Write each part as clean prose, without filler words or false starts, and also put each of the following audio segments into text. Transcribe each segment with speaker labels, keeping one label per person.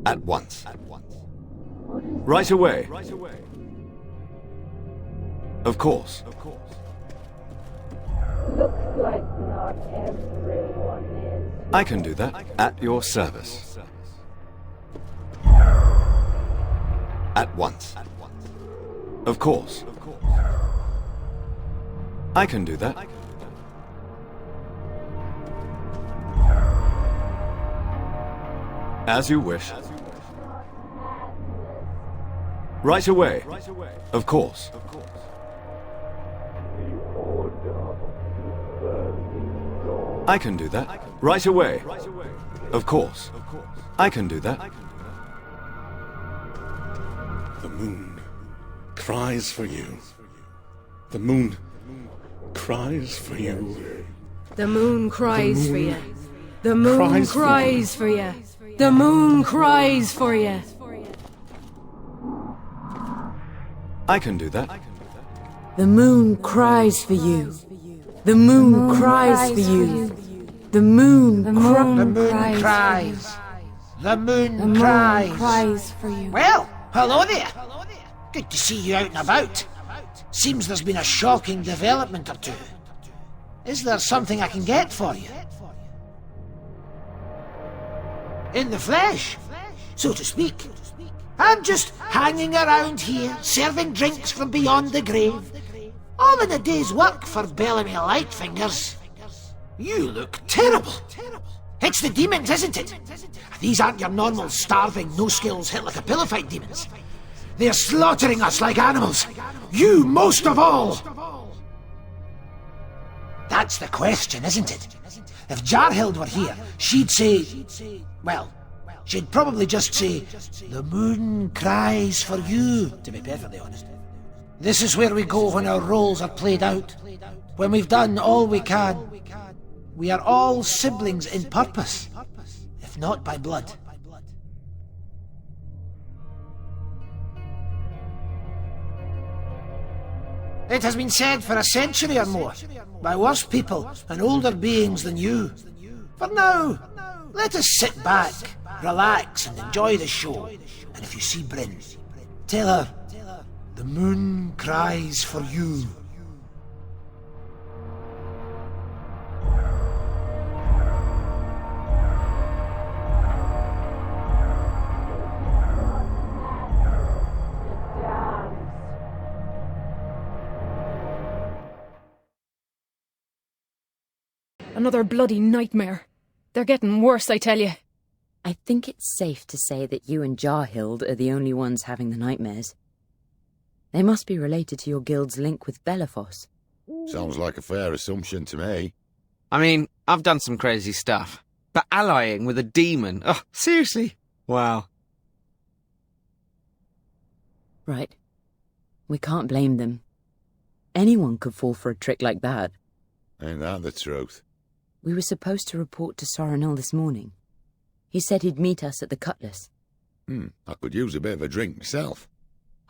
Speaker 1: At once. Right away. Of course.
Speaker 2: Looks like not everyone is.
Speaker 1: I can do that. At your service. At once. Of course. I can do that. As you wish. Right away. Of course. I can do that. Right away. Of course. I can do that.
Speaker 3: The moon cries for you. The moon cries for you.
Speaker 4: The moon cries for you. The moon cries for you. The moon cries for you.
Speaker 1: I can do that.
Speaker 5: The moon cries for you. The moon cries for you. The moon
Speaker 6: cries. The moon cries
Speaker 4: for you.
Speaker 6: Well, hello there. Good to see you out and about. Seems there's been a shocking development or two. Is there something I can get for you? In the flesh, so to speak. I'm just hanging around here, serving drinks from beyond the grave. All in a day's work for Bellamy Lightfingers. You look terrible. It's the demons, isn't it? These aren't your normal starving, no-skills, hit-like-a-pillow-fight demons. They're slaughtering us like animals. You most of all. That's the question, isn't it? If Jarhild were here, she'd say... Well, she'd probably just say, the moon cries for you, to be perfectly honest. This is where we go when our roles are played out. When we've done all we can. We are all siblings in purpose, if not by blood. It has been said for a century or more, by worse people and older beings than you. For now, let us sit back, relax and enjoy the show. And if you see Bryn, tell her, the moon cries for you.
Speaker 4: Another bloody nightmare. They're getting worse, I tell you.
Speaker 5: I think it's safe to say that you and Jarhild are the only ones having the nightmares. They must be related to your guild's link with Belafos.
Speaker 7: Sounds like a fair assumption to me.
Speaker 8: I mean, I've done some crazy stuff. But allying with a demon? Oh, seriously? Wow.
Speaker 5: Right. We can't blame them. Anyone could fall for a trick like that.
Speaker 7: Ain't that the truth?
Speaker 5: We were supposed to report to Soranel this morning. He said he'd meet us at the Cutlass.
Speaker 7: I could use a bit of a drink myself.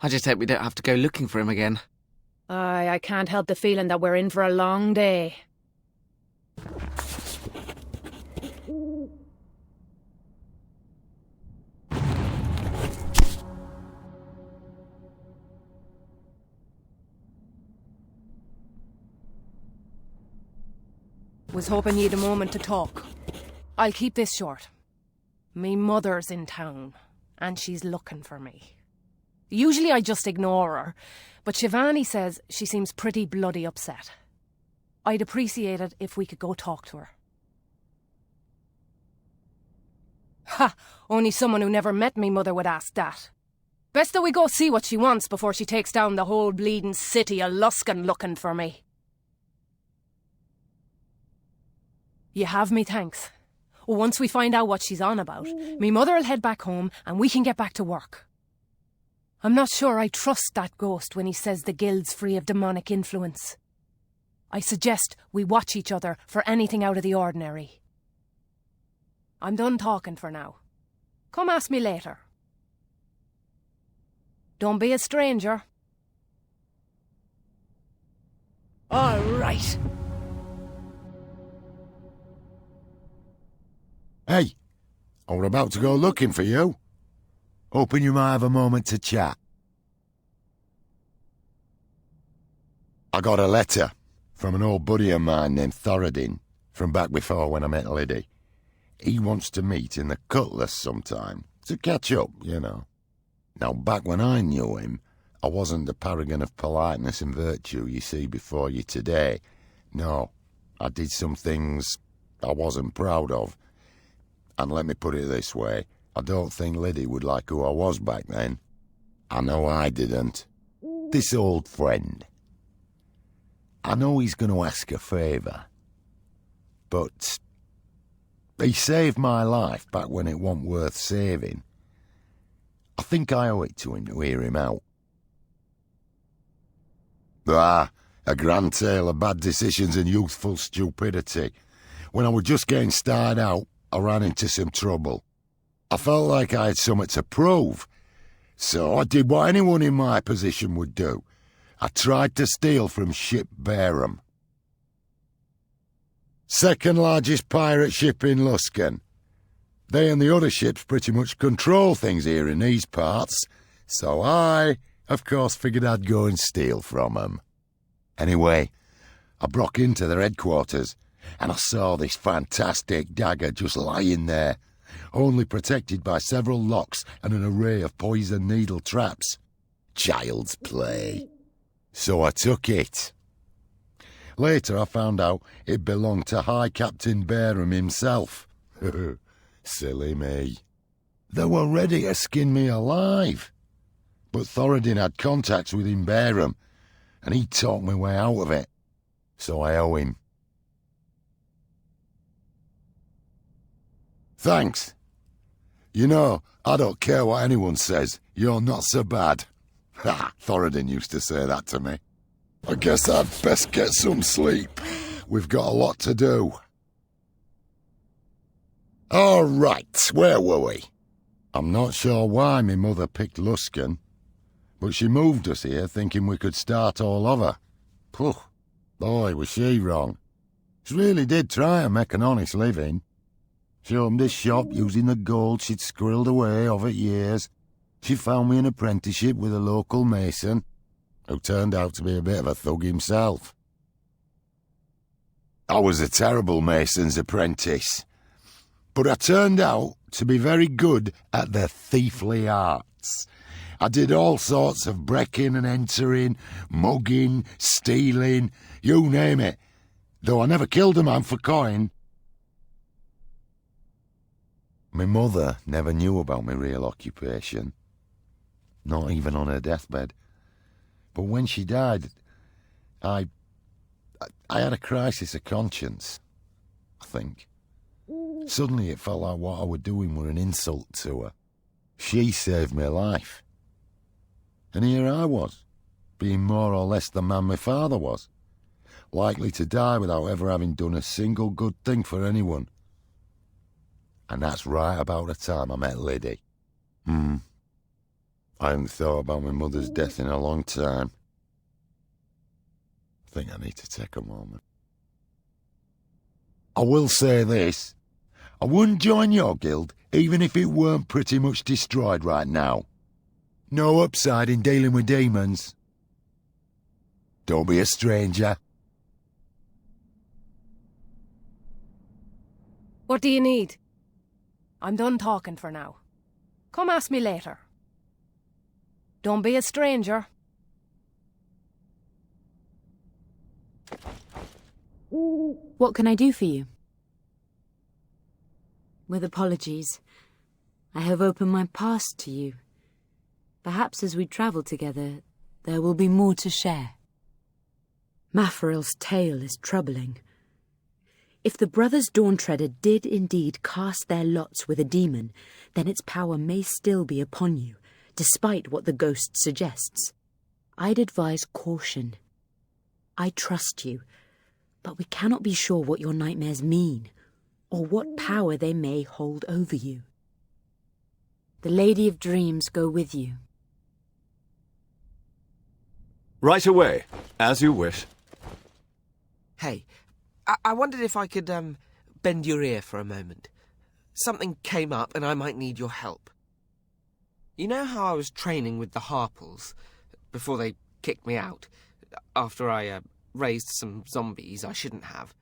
Speaker 8: I just hope we don't have to go looking for him again.
Speaker 4: Aye, I can't help the feeling that we're in for a long day. Was hoping you'd a moment to talk. I'll keep this short. Me mother's in town, and she's looking for me. Usually I just ignore her, but Shivani says she seems pretty bloody upset. I'd appreciate it if we could go talk to her. Ha! Only someone who never met me mother would ask that. Best that we go see what she wants before she takes down the whole bleeding city of Luskan looking for me. You have me thanks. Once we find out what she's on about, me mother'll head back home and we can get back to work. I'm not sure I trust that ghost when he says the guild's free of demonic influence. I suggest we watch each other for anything out of the ordinary. I'm done talking for now. Come ask me later. Don't be a stranger. All right.
Speaker 7: Hey, I were about to go looking for you.
Speaker 9: Hoping you might have a moment to chat. I got a letter from an old buddy of mine named Thoradin, from back before when I met Liddy. He wants to meet in the Cutlass sometime, to catch up, you know. Now, back when I knew him, I wasn't the paragon of politeness and virtue you see before you today. No, I did some things I wasn't proud of. And let me put it this way, I don't think Liddy would like who I was back then. I know I didn't. This old friend. I know he's going to ask a favour, but he saved my life back when it wasn't worth saving. I think I owe it to him to hear him out. A grand tale of bad decisions and youthful stupidity. When I was just getting started out, I ran into some trouble. I felt like I had something to prove, so I did what anyone in my position would do. I tried to steal from ship Bareham. Second largest pirate ship in Luskan. They and the other ships pretty much control things here in these parts, so I, of course, figured I'd go and steal from them. Anyway, I broke into their headquarters, and I saw this fantastic dagger just lying there, only protected by several locks and an array of poison needle traps. Child's play. So I took it. Later I found out it belonged to High Captain Bareham himself. Silly me. They were ready to skin me alive. But Thoradin had contacts with him Bareham, and he talked my way out of it. So I owe him. Thanks. You know, I don't care what anyone says. You're not so bad. Ha! Thoradin used to say that to me. I guess I'd best get some sleep. We've got a lot to do. All right, where were we? I'm not sure why my mother picked Luskan, but she moved us here thinking we could start all over. Phew, boy, was she wrong. She really did try and make an honest living. She opened a shop using the gold she'd squirreled away over years. She found me an apprenticeship with a local mason, who turned out to be a bit of a thug himself. I was a terrible mason's apprentice, but I turned out to be very good at the thiefly arts. I did all sorts of breaking and entering, mugging, stealing, you name it, though I never killed a man for coin. My mother never knew about my real occupation, not even on her deathbed. But when she died, I had a crisis of conscience, I think. Suddenly it felt like what I was doing were an insult to her. She saved my life. And here I was, being more or less the man my father was, likely to die without ever having done a single good thing for anyone. And that's right about the time I met Liddy. I hadn't thought about my mother's death in a long time. I think I need to take a moment. I will say this. I wouldn't join your guild even if it weren't pretty much destroyed right now. No upside in dealing with demons. Don't be a stranger.
Speaker 4: What do you need? I'm done talking for now. Come ask me later. Don't be a stranger.
Speaker 5: What can I do for you? With apologies, I have opened my past to you. Perhaps as we travel together, there will be more to share. Mafril's tale is troubling. If the brothers Dawntreader did indeed cast their lots with a demon, then its power may still be upon you, despite what the ghost suggests. I'd advise caution. I trust you, but we cannot be sure what your nightmares mean, or what power they may hold over you. The Lady of Dreams go with you.
Speaker 1: Right away, as you wish.
Speaker 8: Hey, I wondered if I could, bend your ear for a moment. Something came up and I might need your help. You know how I was training with the Harples before they kicked me out, after I raised some zombies I shouldn't have?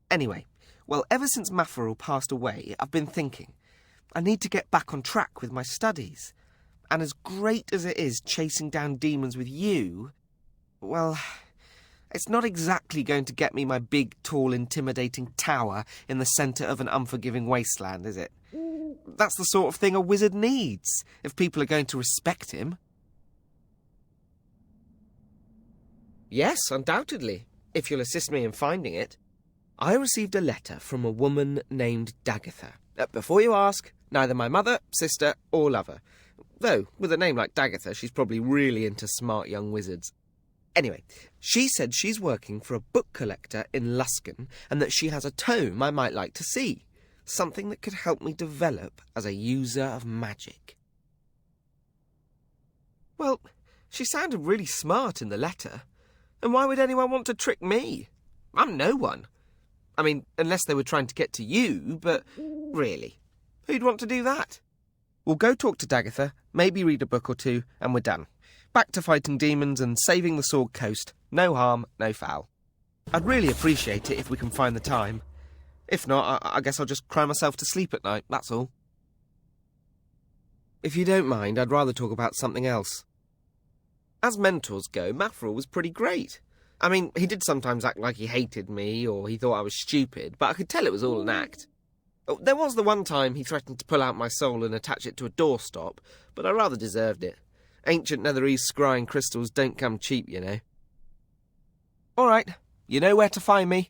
Speaker 8: Anyway, well, ever since Mafferel passed away, I've been thinking, I need to get back on track with my studies. And as great as it is chasing down demons with you, well, it's not exactly going to get me my big, tall, intimidating tower in the centre of an unforgiving wasteland, is it? That's the sort of thing a wizard needs, if people are going to respect him. Yes, undoubtedly, if you'll assist me in finding it. I received a letter from a woman named Dagatha. Before you ask, neither my mother, sister, or lover. Though, with a name like Dagatha, she's probably really into smart young wizards. Anyway, she said she's working for a book collector in Luskan and that she has a tome I might like to see. Something that could help me develop as a user of magic. Well, she sounded really smart in the letter. And why would anyone want to trick me? I'm no one. I mean, unless they were trying to get to you, but really, who'd want to do that? We'll go talk to Dagatha, maybe read a book or two, and we're done. Back to fighting demons and saving the Sword Coast. No harm, no foul. I'd really appreciate it if we can find the time. If not, I guess I'll just cry myself to sleep at night, that's all. If you don't mind, I'd rather talk about something else. As mentors go, Mafferel was pretty great. I mean, he did sometimes act like he hated me, or he thought I was stupid, but I could tell it was all an act. There was the one time he threatened to pull out my soul and attach it to a doorstop, but I rather deserved it. Ancient Netherese scrying crystals don't come cheap, you know. All right, you know where to find me.